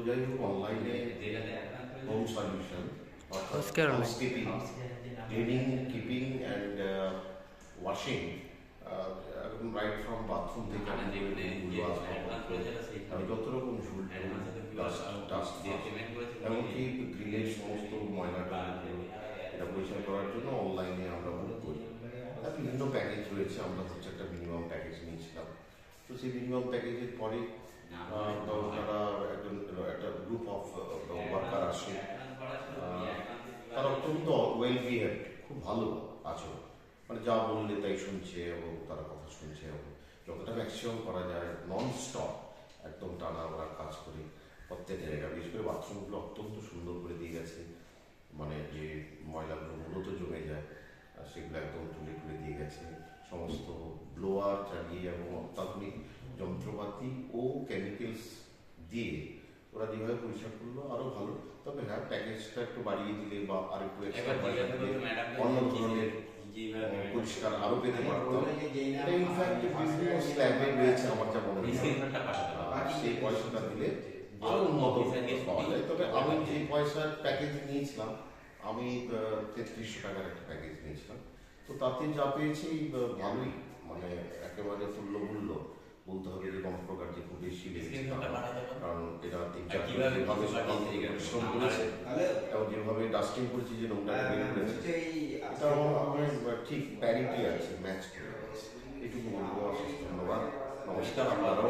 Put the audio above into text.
যাই হোক অনলাইনে home solution Oscar online. Housekeeping, cleaning, keeping and washing, একদম রাইট ফ্রম বাথরুম থেকে যত রকম ঝুল ডাস্ট এমনকি গ্রিলের সমস্ত ময়লাটা এটা পরিষ্কার করার জন্য অনলাইনে আমরা বুক করি। তার বিভিন্ন প্যাকেজ রয়েছে, আমরা হচ্ছে একটা মিনিমাম প্যাকেজ নিয়েছিলাম। তো সেই মিনিমাম প্যাকেজের পরে তারা একটা গ্রুপ অফ ওয়ার্কার আসে, তারা অত্যন্ত ওয়েল বিহেভ, খুব ভালো আচরণ, মানে যা বললে তাই শুনছে এবং তারা কথা শুনছে এবং যতটা ম্যাক্সিমাম করা যায় নন স্টপ একদম টানা ওরা কাজ করে প্রত্যেক জায়গা, বিশেষ করে বাথরুমগুলো অত্যন্ত সুন্দর করে দিয়ে গেছে। মানে যে ময়লাগুলো মূলত জমে যায় সেগুলো একদম তুলে তুলে দিয়ে গেছে। সমস্ত ব্লোয়ার চালিয়ে এবং অত্যাধুনিক যন্ত্রপাতি ও কেমিক্যালস দিয়ে ওরা যেভাবে পরিষ্কার করলো আরও ভালো। তবে হ্যাঁ, প্যাকেজটা একটু বাড়িয়ে দিলে বা আর একটু এক্সট্রা পয়সা দিলে অন্য ধরনের পরিষ্কার আরও পেতে পারতাম। ইনফ্যাক্ট বিভিন্ন স্ল্যাবে রয়েছে আমার যা মনে হয়, সেই পয়সাটা দিলে আরও উন্নত পাওয়া যায়। তবে আমি যে পয়সার প্যাকেজ নিয়েছিলাম, আমি 3300 টাকার একটা প্যাকেজ নিয়েছিলাম। তো তাতে যা পেয়েছি ভালোই, মানে একেবারে তুল্যমূল্য বলতে হবে যে কোনো প্রকার যে খুব বেশি লেগেছে, কারণ এটা যেভাবে সকাল থেকে পরিশ্রম করেছে এবং যেভাবে ডাস্টিং করেছি, যে নোংরা বের করেছে, এটা আমার ঠিক প্যারিটি আছে, ম্যাচ করে। এটুকু বলবো। অশেষ ধন্যবাদ, নমস্কার। আপনারাও